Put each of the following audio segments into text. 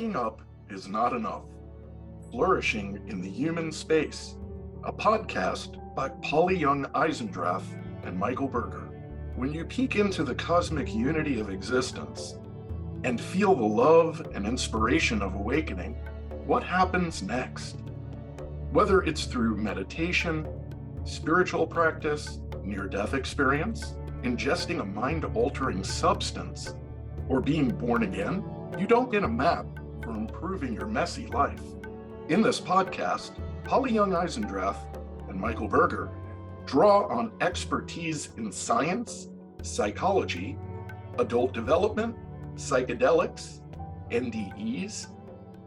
Waking Up is Not Enough. Flourishing in the Human Space, a podcast by Young-Eisendrath and Michael Berger. When you peek into the cosmic unity of existence and feel the love and inspiration of awakening, what happens next? Whether it's through meditation, spiritual practice, near-death experience, ingesting a mind-altering substance, or being born again, you don't get a map for improving your messy life. In this podcast, Young-Eisendrath and Michael Berger draw on expertise in science, psychology, adult development, psychedelics, NDEs,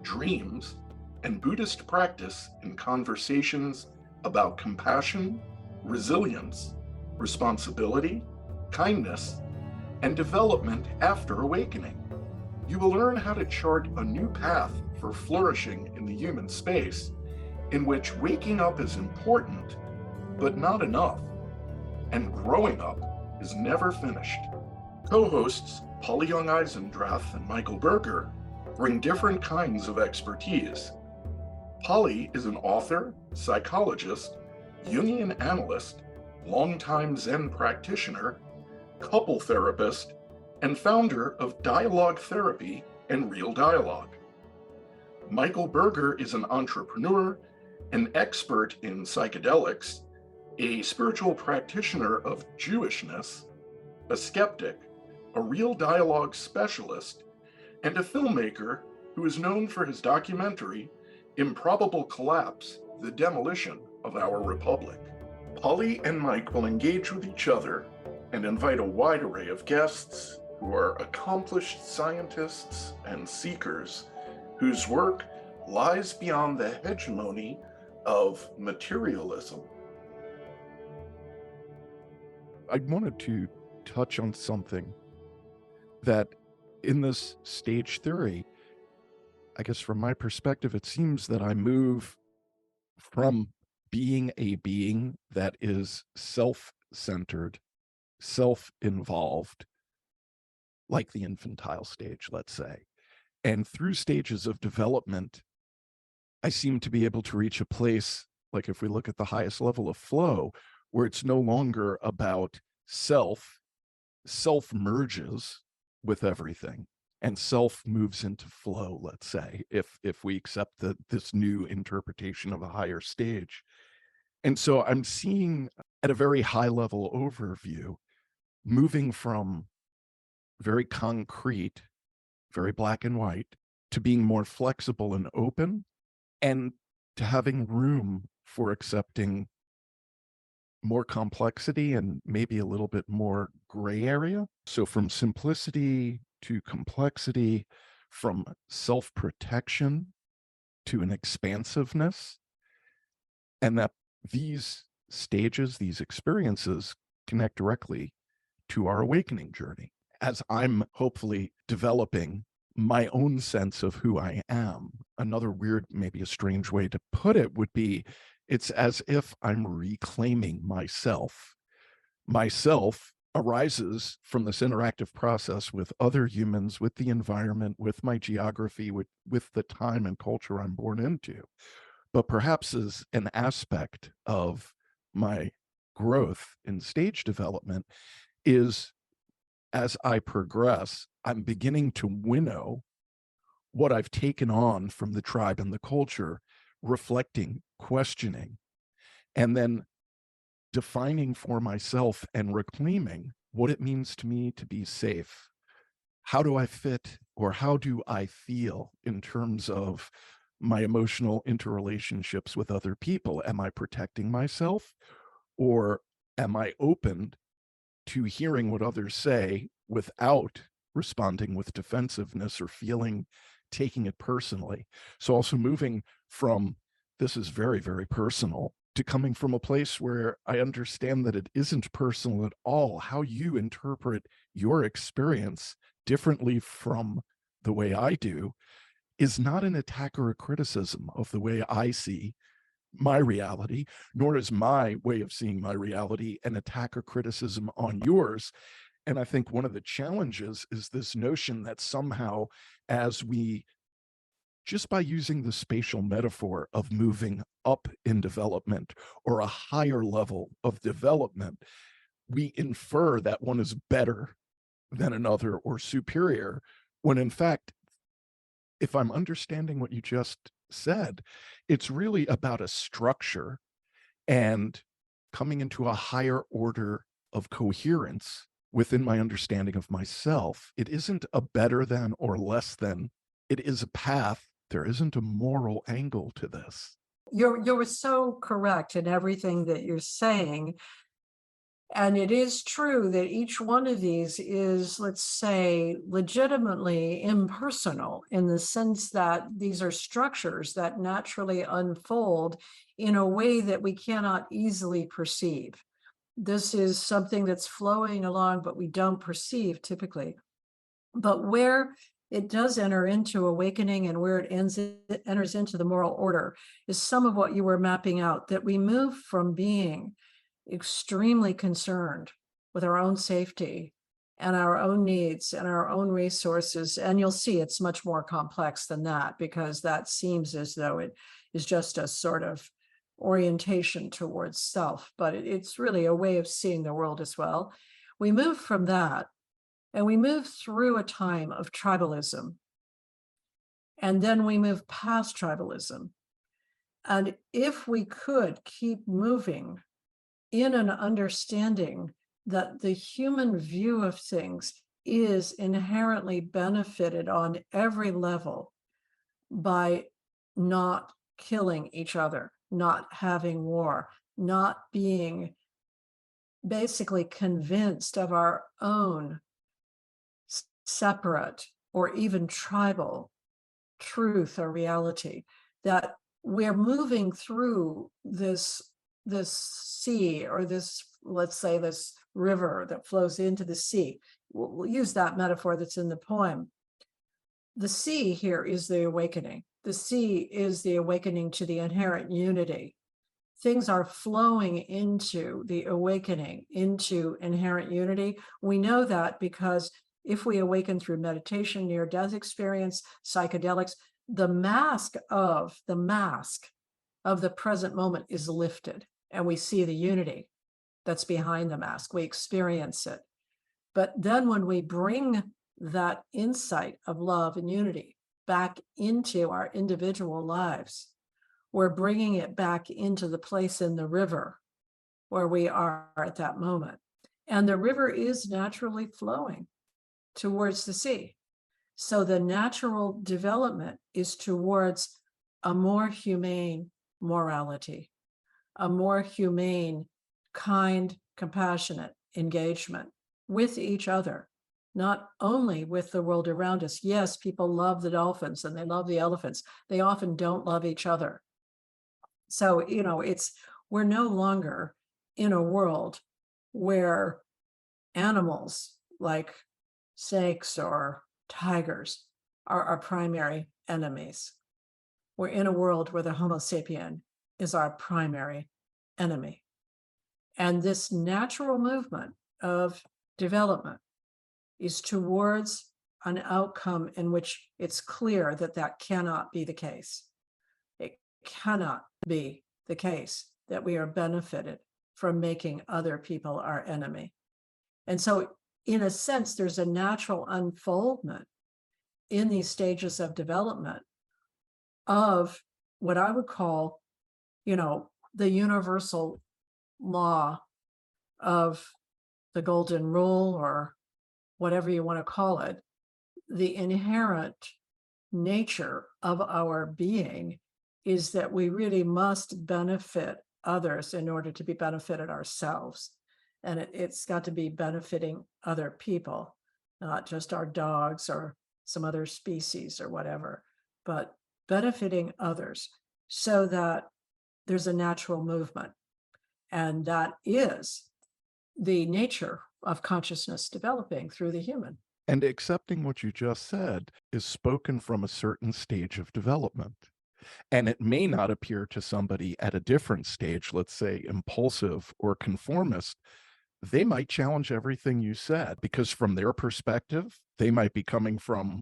dreams, and Buddhist practice in conversations about compassion, resilience, responsibility, kindness, and development after awakening. You will learn how to chart a new path for flourishing in the human space, in which waking up is important, but not enough, and growing up is never finished. Co-hosts Young-Eisendrath and Michael Berger bring different kinds of expertise. Polly is an author, psychologist, Jungian analyst, longtime Zen practitioner, couple therapist, and founder of Dialogue Therapy and Real Dialogue. Michael Berger is an entrepreneur, an expert in psychedelics, a spiritual practitioner of Jewishness, a skeptic, a Real Dialogue specialist, and a filmmaker who is known for his documentary, Improbable Collapse, The Demolition of Our Republic. Polly and Mike will engage with each other and invite a wide array of guests who are accomplished scientists and seekers whose work lies beyond the hegemony of materialism. I wanted to touch on something that in this stage theory, I guess from my perspective, it seems that I move from being a being that is self-centered, self-involved, like the infantile stage, let's say. And through stages of development, I seem to be able to reach a place, like if we look at the highest level of flow, where it's no longer about self merges with everything, and self moves into flow, let's say, if we accept this new interpretation of a higher stage. And so I'm seeing at a very high level overview, moving from very concrete, very black and white, to being more flexible and open, and to having room for accepting more complexity and maybe a little bit more gray area. So from simplicity to complexity, from self-protection to an expansiveness, and that these stages, these experiences connect directly to our awakening journey. As I'm hopefully developing my own sense of who I am, another weird, maybe a strange way to put it would be, it's as if I'm reclaiming myself. Myself arises from this interactive process with other humans, with the environment, with my geography, with the time and culture I'm born into. But perhaps as an aspect of my growth in stage development is, as I progress, I'm beginning to winnow what I've taken on from the tribe and the culture, reflecting, questioning, and then defining for myself and reclaiming what it means to me to be safe. How do I fit, or how do I feel in terms of my emotional interrelationships with other people? Am I protecting myself, or am I open to hearing what others say without responding with defensiveness or taking it personally? So also moving from, this is very, very personal, to coming from a place where I understand that it isn't personal at all. How you interpret your experience differently from the way I do is not an attack or a criticism of the way I see my reality, nor is my way of seeing my reality an attack or criticism on yours. And I think one of the challenges is this notion that somehow, as we just by using the spatial metaphor of moving up in development or a higher level of development, we infer that one is better than another or superior, when in fact, if I'm understanding what you just said, it's really about a structure and coming into a higher order of coherence within my understanding of myself. It isn't a better than or less than, it is a path. There isn't a moral angle to this. You're so correct in everything that you're saying. And it is true that each one of these is, let's say, legitimately impersonal in the sense that these are structures that naturally unfold in a way that we cannot easily perceive. This is something that's flowing along, but we don't perceive typically. But where it does enter into awakening and where it enters into the moral order is some of what you were mapping out, that we move from being extremely concerned with our own safety and our own needs and our own resources. And you'll see it's much more complex than that, because that seems as though it is just a sort of orientation towards self, but it's really a way of seeing the world as well. We move from that and we move through a time of tribalism. And then we move past tribalism. And if we could keep moving in an understanding that the human view of things is inherently benefited on every level by not killing each other, not having war, not being basically convinced of our own separate or even tribal truth or reality, that we're moving through this sea, or this, let's say, this river that flows into the sea. We'll use that metaphor that's in the poem. The sea here is the awakening. The sea is the awakening to the inherent unity. Things are flowing into the awakening, into inherent unity. We know that because if we awaken through meditation, near-death experience, psychedelics, the mask of the present moment is lifted, and we see the unity that's behind the mask. We experience it. But then when we bring that insight of love and unity back into our individual lives, we're bringing it back into the place in the river where we are at that moment. And the river is naturally flowing towards the sea. So the natural development is towards a more humane morality, a more humane, kind, compassionate engagement with each other, not only with the world around us. Yes, people love the dolphins and they love the elephants. They often don't love each other. So, we're no longer in a world where animals like snakes or tigers are our primary enemies. We're in a world where the Homo sapien is our primary enemy. And this natural movement of development is towards an outcome in which it's clear that that cannot be the case. It cannot be the case that we are benefited from making other people our enemy. And so, in a sense, there's a natural unfoldment in these stages of development of what I would call, the universal law of the golden rule, or whatever you want to call it. The inherent nature of our being is that we really must benefit others in order to be benefited ourselves. And it's got to be benefiting other people, not just our dogs or some other species or whatever, but benefiting others so that there's a natural movement. And that is the nature of consciousness developing through the human. And accepting what you just said is spoken from a certain stage of development. And it may not appear to somebody at a different stage, let's say impulsive or conformist. They might challenge everything you said, because from their perspective, they might be coming from,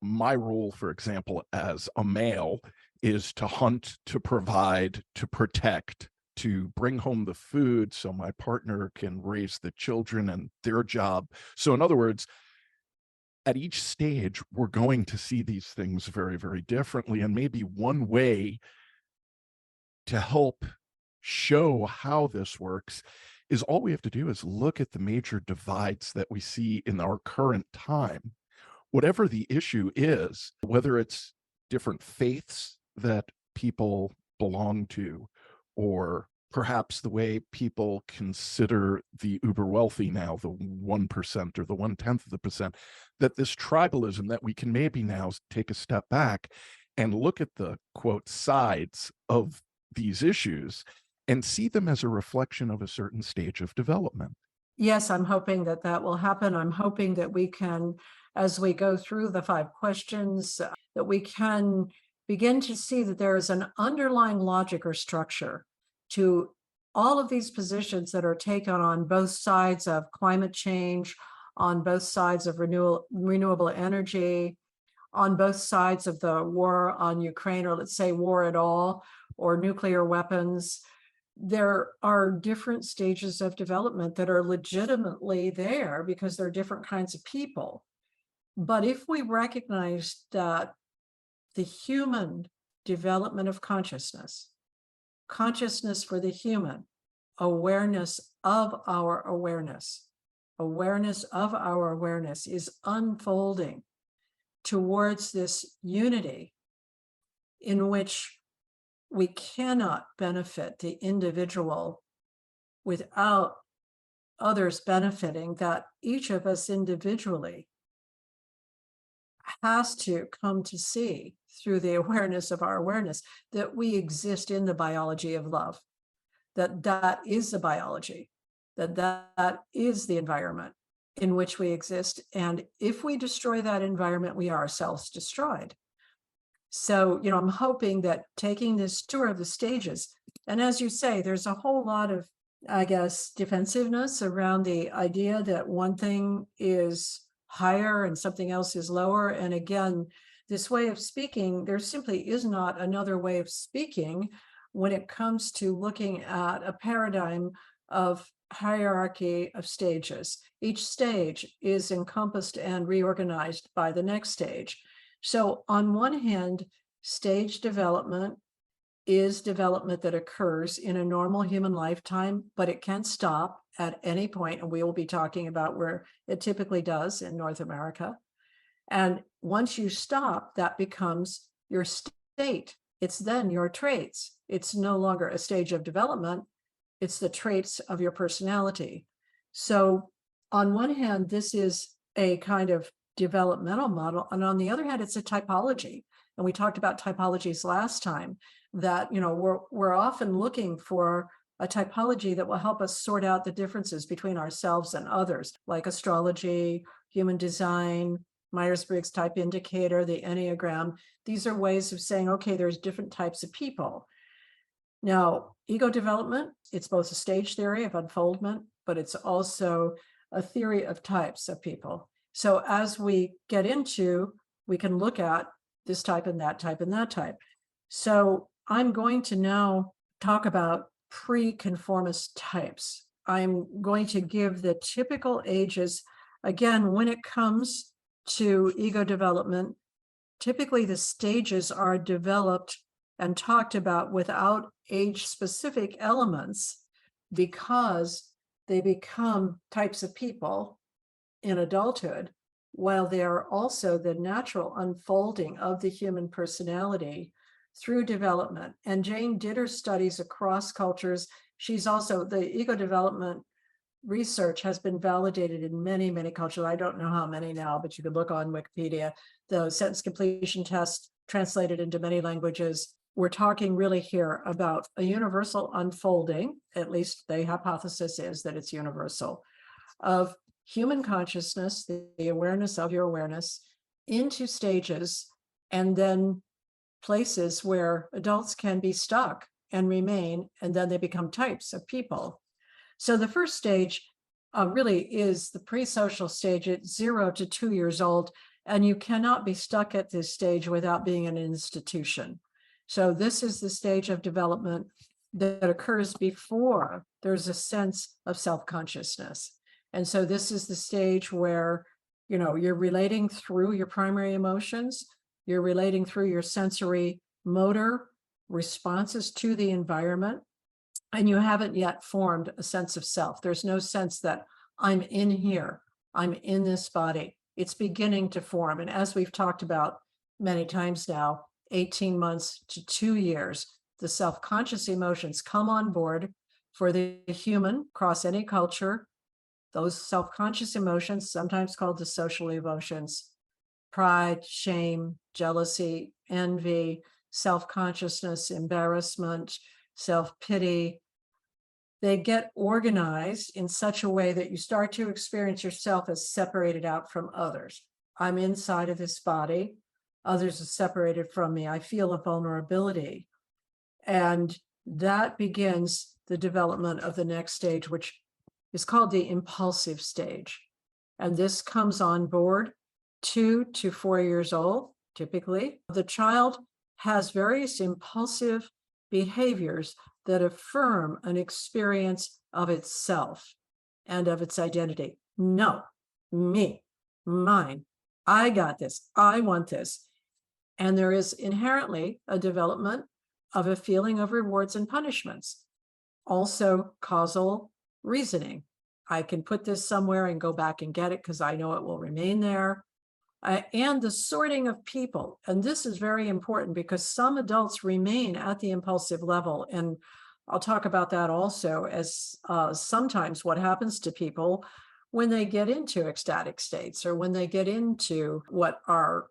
my role, for example, as a male is to hunt, to provide, to protect, to bring home the food so my partner can raise the children and their job. So in other words, at each stage, we're going to see these things very, very differently. And maybe one way to help show how this works is all we have to do is look at the major divides that we see in our current time. Whatever the issue is, whether it's different faiths that people belong to, or perhaps the way people consider the uber wealthy now, the 1% or the 1/10 of the percent, that this tribalism, that we can maybe now take a step back and look at the quote sides of these issues and see them as a reflection of a certain stage of development. Yes, I'm hoping that that will happen. I'm hoping that we can, as we go through the 5 questions, that we can begin to see that there is an underlying logic or structure to all of these positions that are taken on both sides of climate change, on both sides of renewable energy, on both sides of the war on Ukraine, or let's say war at all, or nuclear weapons. There are different stages of development that are legitimately there because they're different kinds of people. But if we recognize that the human development of consciousness for the human, awareness of our awareness is unfolding towards this unity in which we cannot benefit the individual without others benefiting, that each of us individually has to come to see through the awareness of our awareness that we exist in the biology of love, that is the biology, that is the environment in which we exist. And if we destroy that environment, we are ourselves destroyed. So, I'm hoping that taking this tour of the stages, and as you say, there's a whole lot of, I guess, defensiveness around the idea that one thing is higher and something else is lower. And again, this way of speaking, there simply is not another way of speaking when it comes to looking at a paradigm of hierarchy of stages. Each stage is encompassed and reorganized by the next stage. So on one hand, stage development is development that occurs in a normal human lifetime, but it can stop at any point, and we will be talking about where it typically does in North America. And once you stop, that becomes your state. It's then your traits. It's no longer a stage of development. It's the traits of your personality. So on one hand, this is a kind of developmental model, and on the other hand, it's a typology. And we talked about typologies last time, that we're often looking for a typology that will help us sort out the differences between ourselves and others, like astrology, human design, Myers-Briggs type indicator, the Enneagram. These are ways of saying, okay, there's different types of people. Now, ego development, it's both a stage theory of unfoldment, but it's also a theory of types of people. So as we get into, we can look at this type and that type and that type. So I'm going to now talk about pre-conformist types. I'm going to give the typical ages. Again, when it comes to ego development, typically the stages are developed and talked about without age-specific elements because they become types of people in adulthood, while they are also the natural unfolding of the human personality through development. And Jane did her studies across cultures. She's also, the ego development research has been validated in many, many cultures. I don't know how many now, but you could look on Wikipedia. The sentence completion test translated into many languages. We're talking really here about a universal unfolding, at least the hypothesis is that it's universal, of human consciousness, the awareness of your awareness, into stages, and then places where adults can be stuck and remain, and then they become types of people. So the first stage really is the pre-social stage at 0 to 2 years old. And you cannot be stuck at this stage without being an institution. So this is the stage of development that occurs before there's a sense of self-consciousness. And so this is the stage where, you're relating through your primary emotions, you're relating through your sensory motor responses to the environment, and you haven't yet formed a sense of self. There's no sense that I'm in here, I'm in this body. It's beginning to form. And as we've talked about many times now, 18 months to 2 years, the self-conscious emotions come on board for the human across any culture. Those self-conscious emotions, sometimes called the social emotions, pride, shame, jealousy, envy, self-consciousness, embarrassment, self-pity, they get organized in such a way that you start to experience yourself as separated out from others. I'm inside of this body. Others are separated from me. I feel a vulnerability. And that begins the development of the next stage, which is called the impulsive stage. And this comes on board 2 to 4 years old, typically. The child has various impulsive behaviors that affirm an experience of itself and of its identity. No, me, mine, I got this, I want this. And there is inherently a development of a feeling of rewards and punishments. Also causal reasoning. I can put this somewhere and go back and get it because I know it will remain there. And the sorting of people. And this is very important because some adults remain at the impulsive level. And I'll talk about that also as sometimes what happens to people when they get into ecstatic states or when they get into what are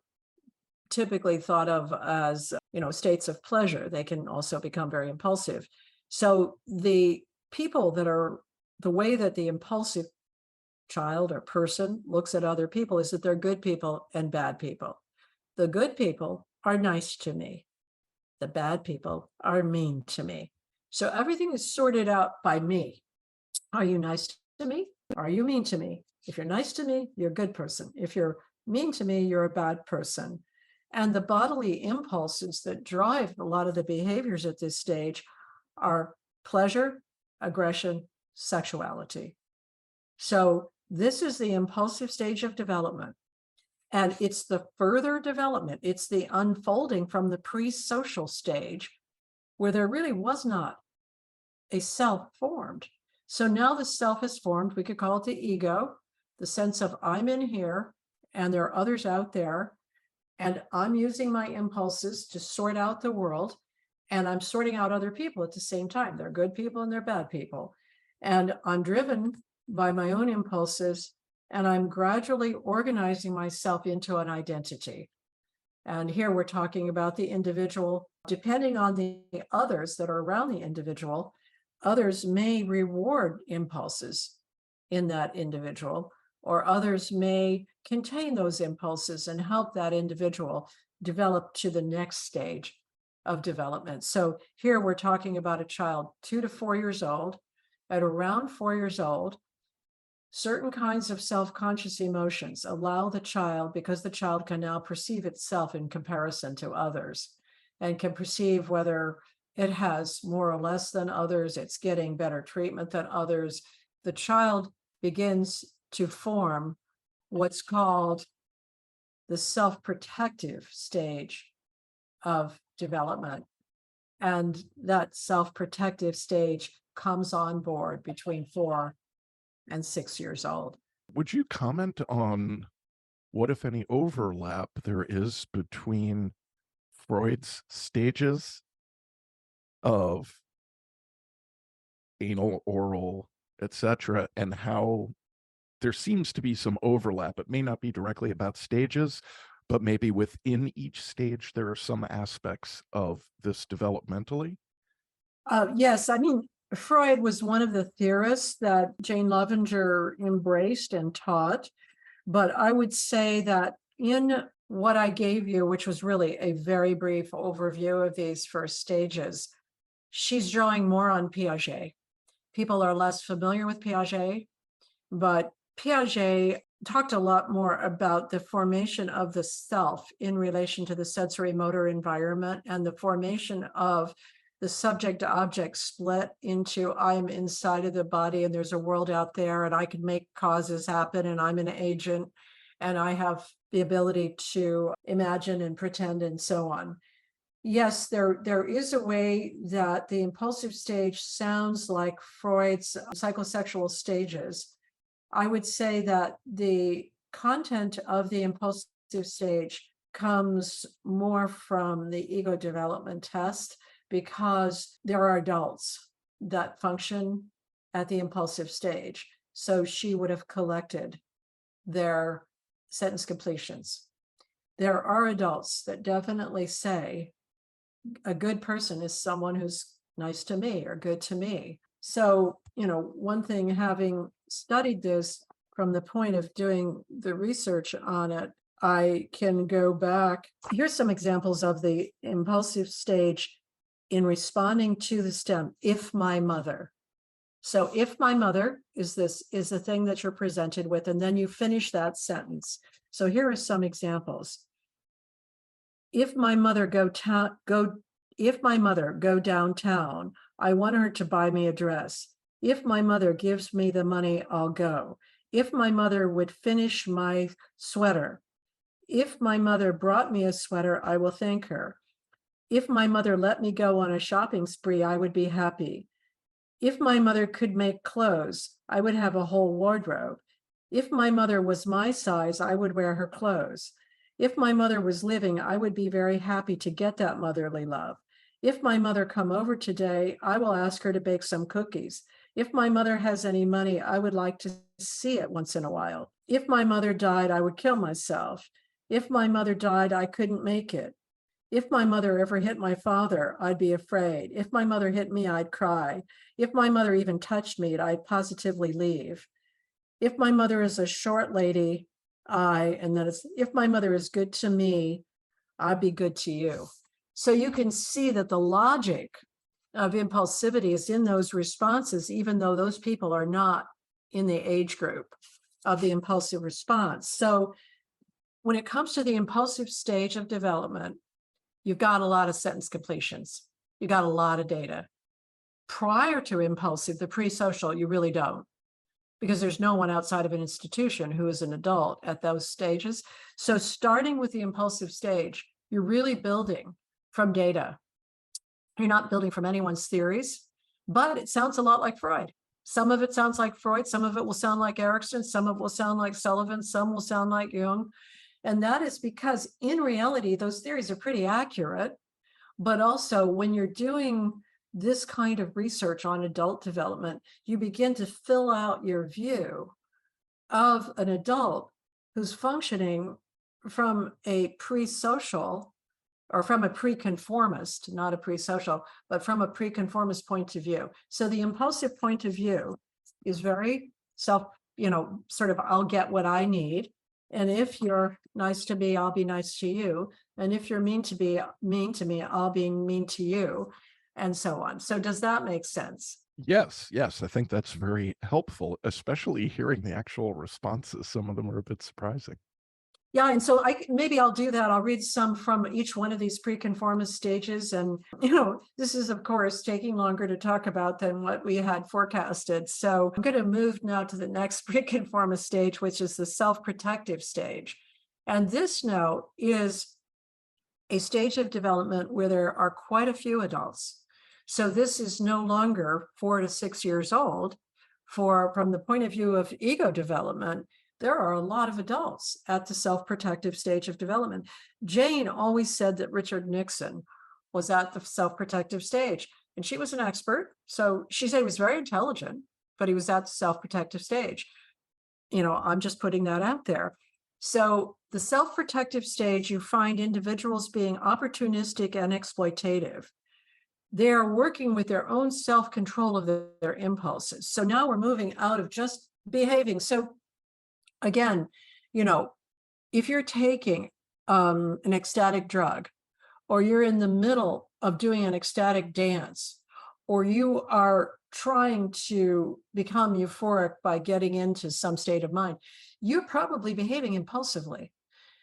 typically thought of as, states of pleasure. They can also become very impulsive. So the people that are, the way that the impulsive child or person looks at other people is that they're good people and bad people. The good people are nice to me. The bad people are mean to me. So everything is sorted out by me. Are you nice to me? Are you mean to me? If you're nice to me, you're a good person. If you're mean to me, you're a bad person. And the bodily impulses that drive a lot of the behaviors at this stage are pleasure, aggression, sexuality. So this is the impulsive stage of development. And it's the further development. It's the unfolding from the pre-social stage where there really was not a self formed. So now the self is formed. We could call it the ego, the sense of I'm in here and there are others out there. And I'm using my impulses to sort out the world. And I'm sorting out other people at the same time. They're good people and they're bad people. And I'm driven by my own impulses, and I'm gradually organizing myself into an identity. And here we're talking about the individual. Depending on the others that are around the individual, others may reward impulses in that individual, or others may contain those impulses and help that individual develop to the next stage of development. So here we're talking about a child 2 to 4 years old. At around 4 years old, certain kinds of self-conscious emotions allow the child, because the child can now perceive itself in comparison to others and can perceive whether it has more or less than others, it's getting better treatment than others. The child begins to form what's called the self-protective stage of development. And that self-protective stage comes on board between 4 and 6 years old. Would you comment on what, if any, overlap there is between Freud's stages of anal, oral, etc., and how there seems to be some overlap? It may not be directly about stages, but maybe within each stage there are some aspects of this developmentally. Yes, I mean, Freud was one of the theorists that Jane Loevinger embraced and taught. But I would say that in what I gave you, which was really a very brief overview of these first stages, she's drawing more on Piaget. People are less familiar with Piaget, but Piaget talked a lot more about the formation of the self in relation to the sensory motor environment and the formation of the subject object split into I'm inside of the body and there's a world out there and I can make causes happen and I'm an agent and I have the ability to imagine and pretend and so on. Yes, there is a way that the impulsive stage sounds like Freud's psychosexual stages. I would say that the content of the impulsive stage comes more from the ego development test because there are adults that function at the impulsive stage. So she would have collected their sentence completions. There are adults that definitely say a good person is someone who's nice to me or good to me. So, one thing, having studied this from the point of doing the research on it, I can go back. Here's some examples of the impulsive stage in responding to the stem, if my mother. So if my mother is the thing that you're presented with, and then you finish that sentence. So here are some examples. If my mother go downtown, I want her to buy me a dress. If my mother gives me the money, I'll go. If my mother would finish my sweater. If my mother brought me a sweater, I will thank her. If my mother let me go on a shopping spree, I would be happy. If my mother could make clothes, I would have a whole wardrobe. If my mother was my size, I would wear her clothes. If my mother was living, I would be very happy to get that motherly love. If my mother come over today, I will ask her to bake some cookies. If my mother has any money, I would like to see it once in a while. If my mother died, I would kill myself. If my mother died, I couldn't make it. If my mother ever hit my father, I'd be afraid. If my mother hit me, I'd cry. If my mother even touched me, I'd positively leave. If my mother is a short lady, if my mother is good to me, I'd be good to you. So you can see that the logic of impulsivity is in those responses, even though those people are not in the age group of the impulsive response. So when it comes to the impulsive stage of development, you've got a lot of sentence completions. You got a lot of data. Prior to impulsive, the pre-social, you really don't, because there's no one outside of an institution who is an adult at those stages. So starting with the impulsive stage, you're really building from data. You're not building from anyone's theories, but it sounds a lot like Freud. Some of it sounds like Freud, some of it will sound like Erickson, some of it will sound like Sullivan, some will sound like Jung. And that is because in reality, those theories are pretty accurate, but also when you're doing this kind of research on adult development, you begin to fill out your view of an adult who's functioning from a pre-social or from a pre-conformist, not a pre-social, but from a pre-conformist point of view. So the impulsive point of view is very sort of, I'll get what I need. And if you're nice to me, I'll be nice to you. And if you're mean to me, I'll be mean to you, and so on. So does that make sense? Yes, I think that's very helpful, especially hearing the actual responses. Some of them are a bit surprising. Yeah, and so maybe I'll do that. I'll read some from each one of these pre-conformist stages. And, this is, of course, taking longer to talk about than what we had forecasted. So I'm going to move now to the next pre-conformist stage, which is the self-protective stage. And this now is a stage of development where there are quite a few adults. So this is no longer 4 to 6 years old. From the point of view of ego development, there are a lot of adults at the self-protective stage of development. Jane always said that Richard Nixon was at the self-protective stage, and she was an expert. So she said he was very intelligent, but he was at the self-protective stage. I'm just putting that out there. So the self-protective stage, you find individuals being opportunistic and exploitative. They're working with their own self-control of their impulses. So now we're moving out of just behaving. So again, if you're taking an ecstatic drug, or you're in the middle of doing an ecstatic dance, or you are trying to become euphoric by getting into some state of mind, you're probably behaving impulsively.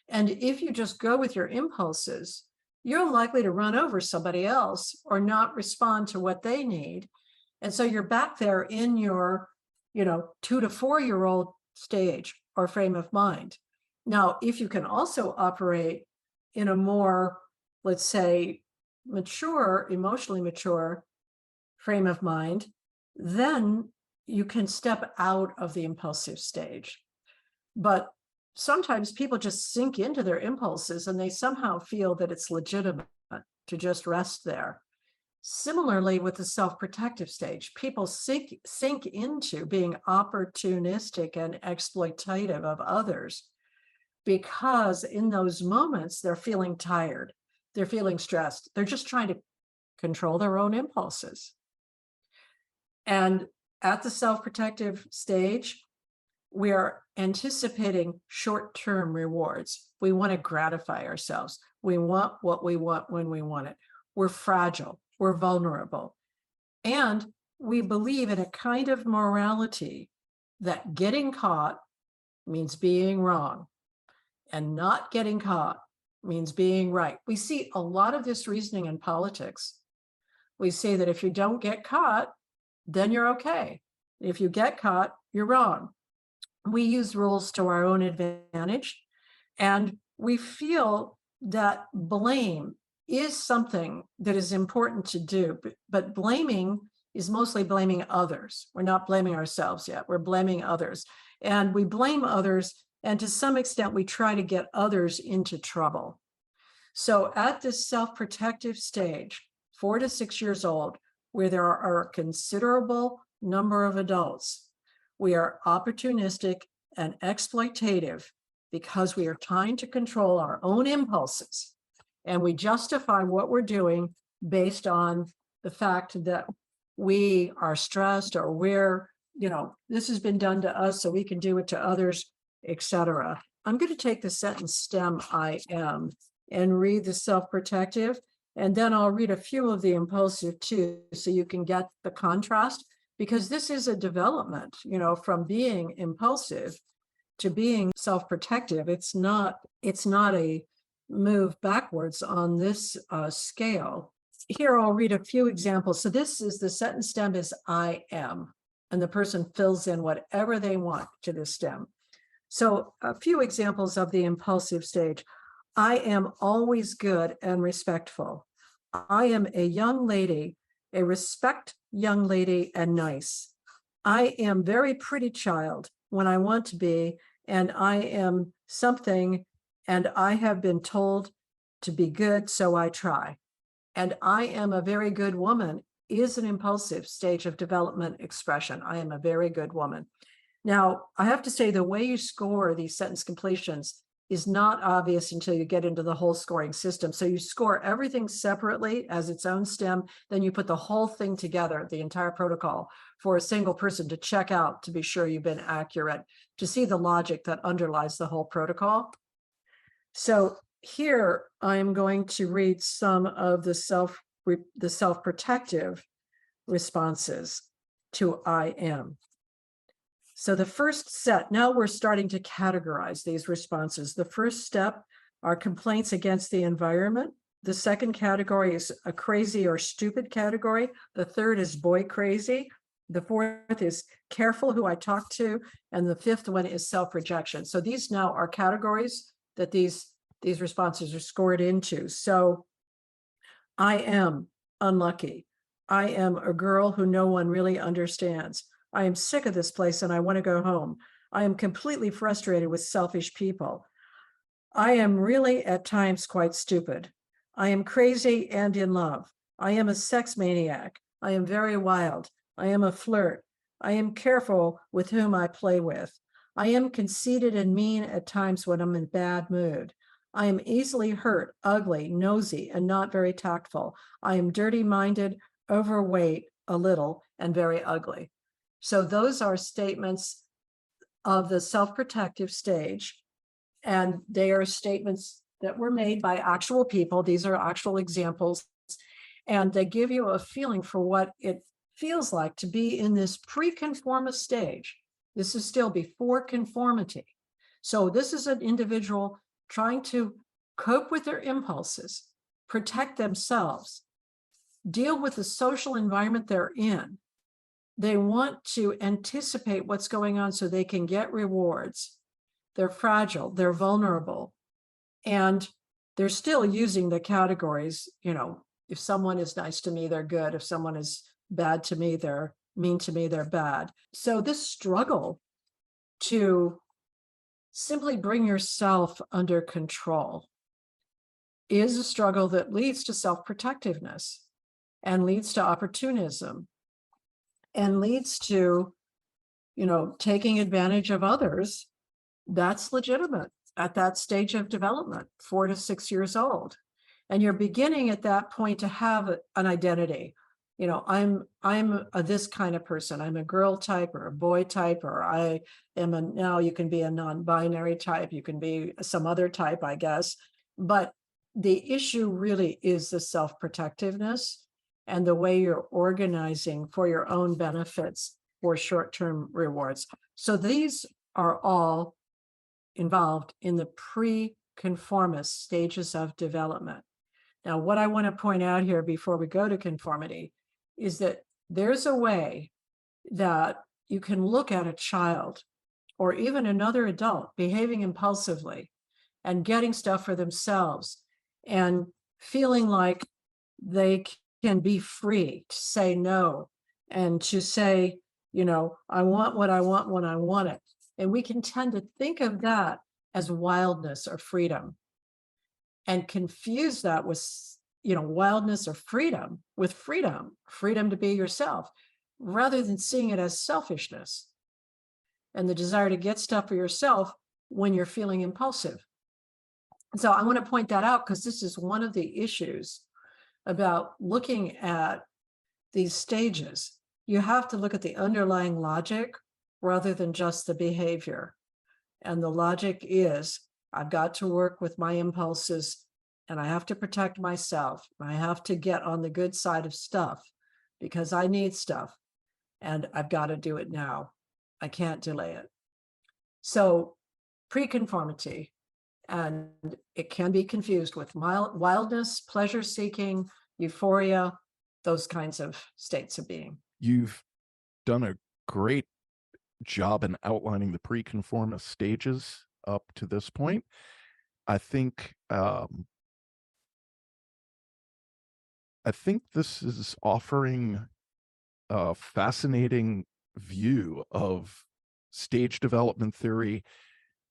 And if you just go with your impulses, you're likely to run over somebody else or not respond to what they need. And so you're back there in your, 2 to 4 year old stage or frame of mind. Now, if you can also operate in a more, let's say, mature, emotionally mature frame of mind, then you can step out of the impulsive stage. But sometimes people just sink into their impulses and they somehow feel that it's legitimate to just rest there. Similarly, with the self-protective stage, people sink into being opportunistic and exploitative of others because in those moments, they're feeling tired, they're feeling stressed, they're just trying to control their own impulses. And at the self-protective stage, we are anticipating short-term rewards. We want to gratify ourselves. We want what we want when we want it. We're fragile. We're vulnerable. And we believe in a kind of morality that getting caught means being wrong, and not getting caught means being right. We see a lot of this reasoning in politics. We say that if you don't get caught, then you're okay. If you get caught, you're wrong. We use rules to our own advantage, and we feel that blame is something that is important to do, but blaming is mostly blaming others. We're not blaming ourselves yet. We're blaming others, and we blame others, and to some extent, we try to get others into trouble. So at this self-protective stage, 4 to 6 years old, where there are a considerable number of adults, we are opportunistic and exploitative because we are trying to control our own impulses. And we justify what we're doing based on the fact that we are stressed, or we're, this has been done to us, so we can do it to others, etc. I'm going to take the sentence stem I am and read the self-protective, and then I'll read a few of the impulsive too, so you can get the contrast, because this is a development, from being impulsive to being self-protective. It's not a move backwards on this scale. Here, I'll read a few examples. So this is the sentence stem is I am, and the person fills in whatever they want to this stem. So a few examples of the impulsive stage. I am always good and respectful. I am a young lady, a respect young lady and nice. I am very pretty child when I want to be, and I am something, and I have been told to be good, so I try. And I am a very good woman is an impulsive stage of development expression. I am a very good woman. Now, I have to say the way you score these sentence completions is not obvious until you get into the whole scoring system. So you score everything separately as its own stem, then you put the whole thing together, the entire protocol, for a single person to check out to be sure you've been accurate, to see the logic that underlies the whole protocol. So here I am going to read some of the self-protective responses to I am. So the first set, now we're starting to categorize these responses. The first step are complaints against the environment. The second category is a crazy or stupid category. The third is boy crazy. The fourth is careful who I talk to. And the fifth one is self-rejection. So these now are categories that these responses are scored into. So I am unlucky. I am a girl who no one really understands. I am sick of this place and I want to go home. I am completely frustrated with selfish people. I am really at times quite stupid. I am crazy and in love. I am a sex maniac. I am very wild. I am a flirt. I am careful with whom I play with. I am conceited and mean at times when I'm in bad mood. I am easily hurt, ugly, nosy, and not very tactful. I am dirty-minded, overweight, a little, and very ugly. So those are statements of the self-protective stage, and they are statements that were made by actual people. These are actual examples, and they give you a feeling for what it feels like to be in this pre-conformist stage. This is still before conformity. So this is an individual trying to cope with their impulses, protect themselves, deal with the social environment they're in. They want to anticipate what's going on so they can get rewards. They're fragile, they're vulnerable, and they're still using the categories, if someone is nice to me, they're good. If someone is bad to me, they're mean to me, they're bad. So this struggle to simply bring yourself under control is a struggle that leads to self-protectiveness and leads to opportunism and leads to, taking advantage of others. That's legitimate at that stage of development, 4 to 6 years old. And you're beginning at that point to have an identity. I'm this kind of person. I'm a girl type or a boy type, or I am now you can be a non-binary type. You can be some other type, I guess. But the issue really is the self-protectiveness and the way you're organizing for your own benefits for short-term rewards. So are all involved in the pre-conformist stages of development. Now, what I want to point out here before we go to conformity is that there's a way that you can look at a child or even another adult behaving impulsively and getting stuff for themselves and feeling like they can be free to say no and to say, I want what I want when I want it. And we can tend to think of that as wildness or freedom and confuse that with, wildness or freedom with freedom to be yourself, rather than seeing it as selfishness and the desire to get stuff for yourself when you're feeling impulsive. So I want to point that out because this is one of the issues about looking at these stages. You have to look at the underlying logic rather than just the behavior. And the logic is, I've got to work with my impulses and I have to protect myself. I have to get on the good side of stuff because I need stuff and I've got to do it now. I can't delay it. So pre-conformity, and it can be confused with wildness, pleasure-seeking, euphoria, those kinds of states of being. You've done a great job in outlining the pre-conformist stages up to this point. I think this is offering a fascinating view of stage development theory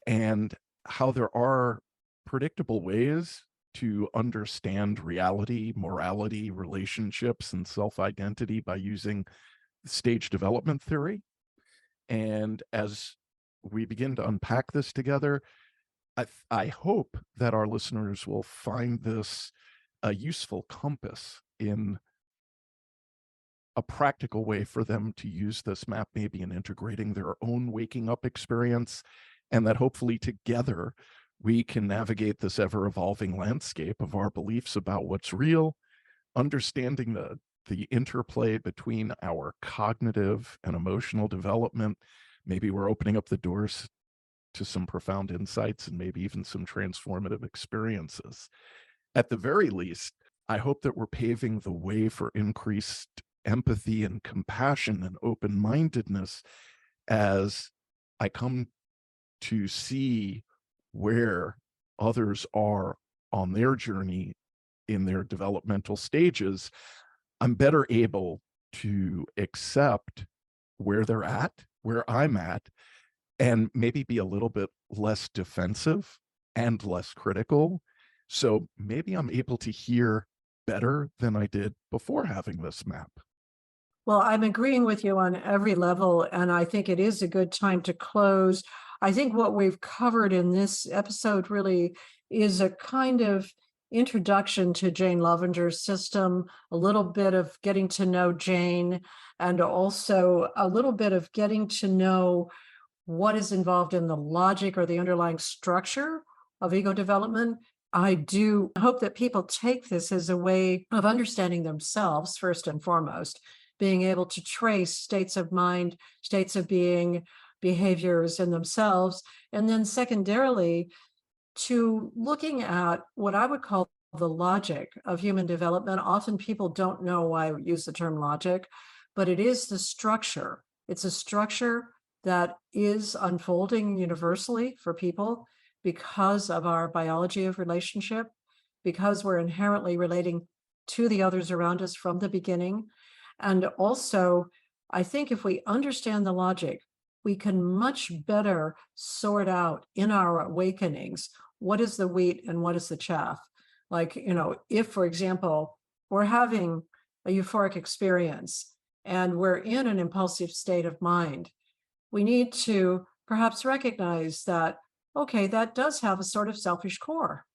and how there are predictable ways to understand reality, morality, relationships, and self-identity by using stage development theory. And as we begin to unpack this together, I hope that our listeners will find this a useful compass in a practical way for them to use this map, maybe in integrating their own waking up experience, and that hopefully together we can navigate this ever-evolving landscape of our beliefs about what's real, understanding the interplay between our cognitive and emotional development. Maybe we're opening up the doors to some profound insights and maybe even some transformative experiences. At the very least, I hope that we're paving the way for increased empathy and compassion and open-mindedness as I come to see where others are on their journey in their developmental stages. I'm better able to accept where they're at, where I'm at, and maybe be a little bit less defensive and less critical. So maybe I'm able to hear better than I did before having this map. Well, I'm agreeing with you on every level, and I think it is a good time to close. I think what we've covered in this episode really is a kind of introduction to Jane Lovinger's system, a little bit of getting to know Jane, and also a little bit of getting to know what is involved in the logic or the underlying structure of ego development. I do hope that people take this as a way of understanding themselves first and foremost, being able to trace states of mind, states of being, behaviors in themselves, and then secondarily to looking at what I would call the logic of human development. Often people don't know why I use the term logic, but it is the structure. It's a structure that is unfolding universally for people because of our biology of relationship, because we're inherently relating to the others around us from the beginning. And also, I think if we understand the logic, we can much better sort out in our awakenings what is the wheat and what is the chaff. Like, if, for example, we're having a euphoric experience and we're in an impulsive state of mind, we need to perhaps recognize that, okay, that does have a sort of selfish core.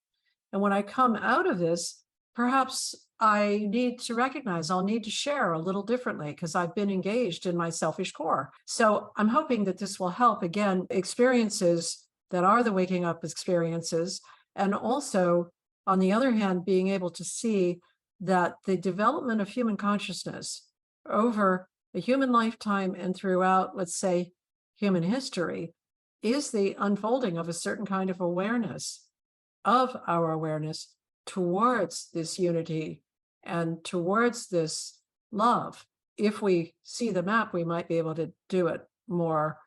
And when I come out of this, perhaps I need to recognize I'll need to share a little differently because I've been engaged in my selfish core. So I'm hoping that this will help, again, experiences that are the waking up experiences. And also, on the other hand, being able to see that the development of human consciousness over a human lifetime and throughout, let's say, human history is the unfolding of a certain kind of awareness of our awareness towards this unity and towards this love. If we see the map, we might be able to do it more,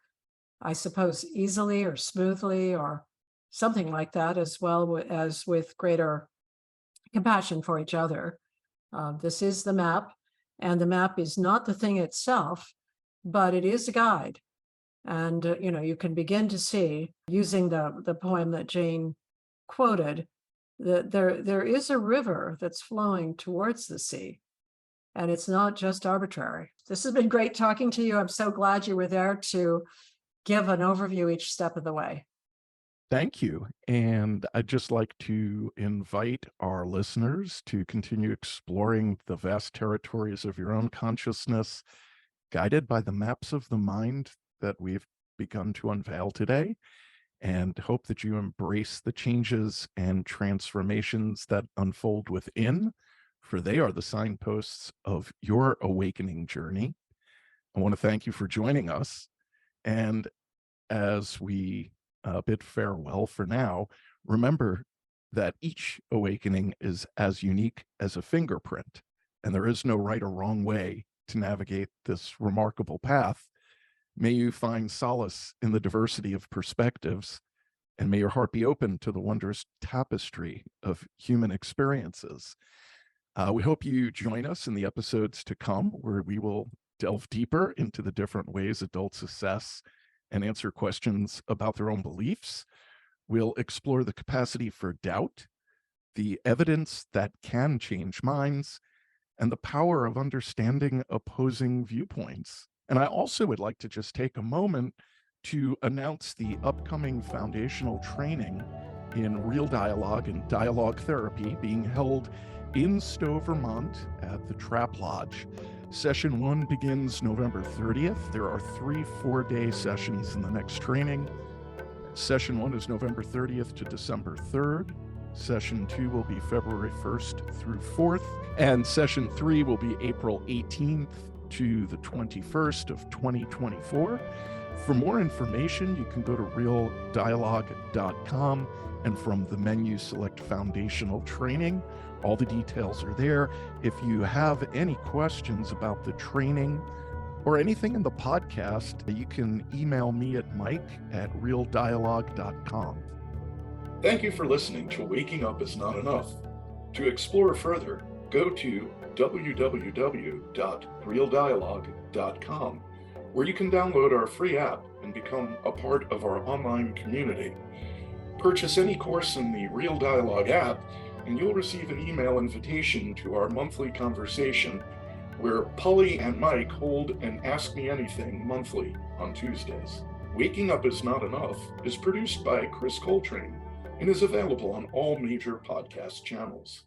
I suppose, easily or smoothly or something like that, as well as with greater compassion for each other. This is the map, and the map is not the thing itself, but it is a guide. And, you can begin to see, using the poem that Jane quoted, that there is a river that's flowing towards the sea, and it's not just arbitrary. This has been great talking to you. I'm so glad you were there to give an overview each step of the way. Thank you. And I'd just like to invite our listeners to continue exploring the vast territories of your own consciousness, guided by the maps of the mind that we've begun to unveil today, and hope that you embrace the changes and transformations that unfold within, for they are the signposts of your awakening journey. I want to thank you for joining us. And as we bid farewell for now, remember that each awakening is as unique as a fingerprint, and there is no right or wrong way to navigate this remarkable path. May you find solace in the diversity of perspectives, and may your heart be open to the wondrous tapestry of human experiences. We hope you join us in the episodes to come, where we will delve deeper into the different ways adults assess and answer questions about their own beliefs. We'll explore the capacity for doubt, the evidence that can change minds, and the power of understanding opposing viewpoints. And I also would like to just take a moment to announce the upcoming foundational training in real dialogue and dialogue therapy being held in Stowe, Vermont at the Trap Lodge. Session 1 begins November 30th. There are 3 4-day sessions in the next training. Session 1 is November 30th to December 3rd. Session 2 will be February 1st through 4th. And Session 3 will be April 18th to the 21st of 2024. For more information, you can go to realdialogue.com, and from the menu select Foundational Training. All the details are there. If you have any questions about the training or anything in the podcast, you can email me at mike@realdialogue.com. Thank you for listening to Waking Up Is Not Enough. To explore further, go to www.realdialogue.com, where you can download our free app and become a part of our online community. Purchase any course in the Real Dialogue app, and you'll receive an email invitation to our monthly conversation, where Polly and Mike hold an Ask Me Anything monthly on Tuesdays. Waking Up Is Not Enough is produced by Chris Coltrane and is available on all major podcast channels.